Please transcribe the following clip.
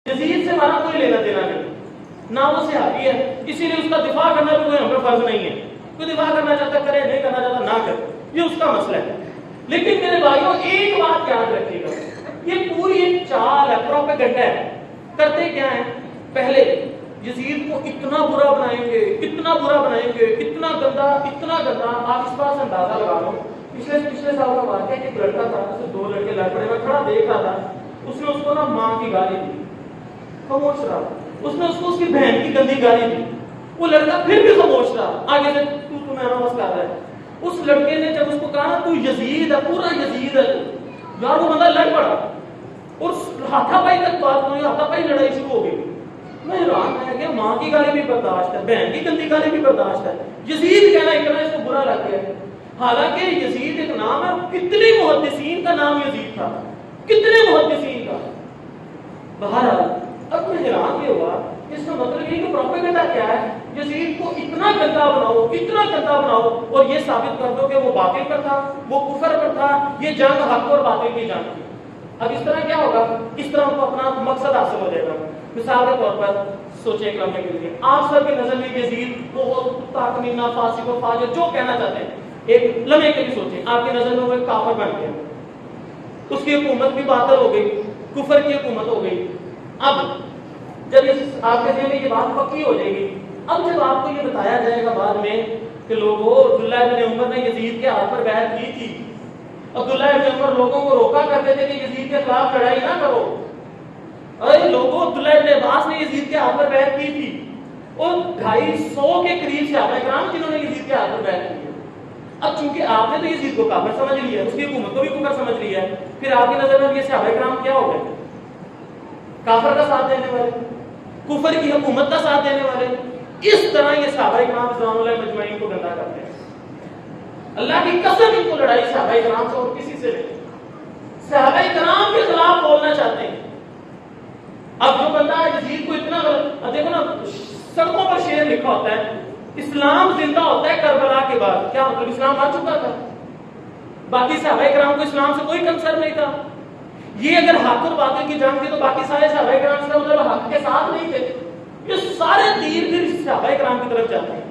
یزید سے ہمارا کوئی لینا دینا نہیں، نہ وہ صحابی ہے، اسی لیے اس کا دفاع کرنا بھی کوئی ہم پہ فرض نہیں ہے. کوئی دفاع کرنا چاہتا کرے، نہیں کرنا چاہتا نہ کرے، یہ اس کا مسئلہ ہے. لیکن میرے بھائیوں ایک بات یاد رکھیے گا، یہ پوری ایک چال ہے، پروپیگنڈا ہے. کرتے کیا ہیں؟ پہلے یزید کو اتنا برا بنائیں گے، اتنا برا بنائیں گے، اتنا گندا، اتنا گندا. آپ اس بات سے اندازہ لگا لو، پچھلے سال کا واقعہ ہے کہ ایک لڑکا تھا، اسے دو لڑکے لڑ پڑے، میں کھڑا دیکھ رہا تھا، اس نے اس کو نا ماں کی گالی دی، خاموش رہا. اس نے اس کو اس کی بہن کی گندی گالی دی، وہ لڑکا پھر بھی خاموش رہا. آگے سے تو میں بس کر رہا ہے. اس لڑکے نے جب اس کو کہا نا تو یزید ہے، پورا یزید ہے یار، وہ بندہ لڑ پڑا اور ہاتھا پائی تک بات ہوئی، ہاتھا پائی لڑائی شروع ہو گئی. میں حیران ہے کہ ماں کی گالی بھی برداشت ہے، بہن کی گندی گالی بھی برداشت ہے، یزید کہنا اتنا اس کو برا لگ گیا. حالانکہ یزید ایک نام ہے، کتنے محدثین کا نام یزید تھا، کتنے محدثین کا. بہرحال اب میں حیران یہ ہوا، اس کا مطلب یہ کہ پروپیگنڈا کیا ہے؟ یزید کو اتنا گندا بناؤ، اتنا گندا بناؤ اور یہ ثابت کر دو کہ وہ باطل پر تھا، وہ کفر پر تھا، یہ جنگ حق اور باطل کی جنگ تھی. اب اس طرح کیا ہوگا؟ اس طرح ان کو اپنا مقصد حاصل ہو جائے گا. مثال کے طور پر سوچیں ایک لمحے کے لیے، آپ سب کی نظر میں یزید بہت کتا کمینہ، فاسق و فاجر، جو کہنا چاہتے ہیں، ایک لمحے کے لیے سوچیں آپ کی نظر میں وہ ایک کافر بن گیا، اس کی حکومت بھی باطل ہو گئی، کفر کی حکومت ہو گئی. اب جب آپ کے ذہن میں یہ بات پکی ہو جائے گی، اب جب آپ کو یہ بتایا جائے گا بعد میں کہ لوگوں عبداللہ ابن عمر نے یزید کے ہاتھ پر بیعت کی تھی، عبداللہ ابن عمر لوگوں کو روکا کرتے تھے کہ یزید کے خلاف لڑائی نہ کرو، ارے لوگوں عبداللہ ابن عباس نے یزید کے ہاتھ پر بیعت کی تھی، اور 250 کے قریب صحابہ کرام جنہوں نے یزید کے ہاتھ پر بیعت کی. اب چونکہ آپ نے تو یزید کو کافر سمجھ لیا، اس کی حکومت کو بھی کفر سمجھ لیا، پھر آپ کی نظر میں یہ صحابہ کرام کیا ہو گئے؟ کافر کا ساتھ دینے والے، کفر کی حکومت کا ساتھ دینے والے. اس طرح یہ صحابہ کرام رضوان اللہ مجمعین کو گندا کرتے ہیں. اللہ کی قسم ان کو لڑائی صحابہ کرام سے اور کسی سے نہیں، صحابہ کرام کے خلاف بولنا چاہتے ہیں. اب جو بندہ یزید کو اتنا غلط، دیکھو نا سڑکوں پر شعر لکھا ہوتا ہے اسلام زندہ ہوتا ہے کربلا کے بعد. کیا مطلب؟ اسلام آ چکا تھا، باقی صحابہ کرام کو اسلام سے کوئی کنسرن نہیں تھا. یہ اگر حق اور باطل کی جنگ تھی تو باقی سارے صحابہ کرام سے مطلب حق کے ساتھ نہیں تھے. یہ سارے تیر پھر صحابہ کرام کی طرف جاتے ہیں.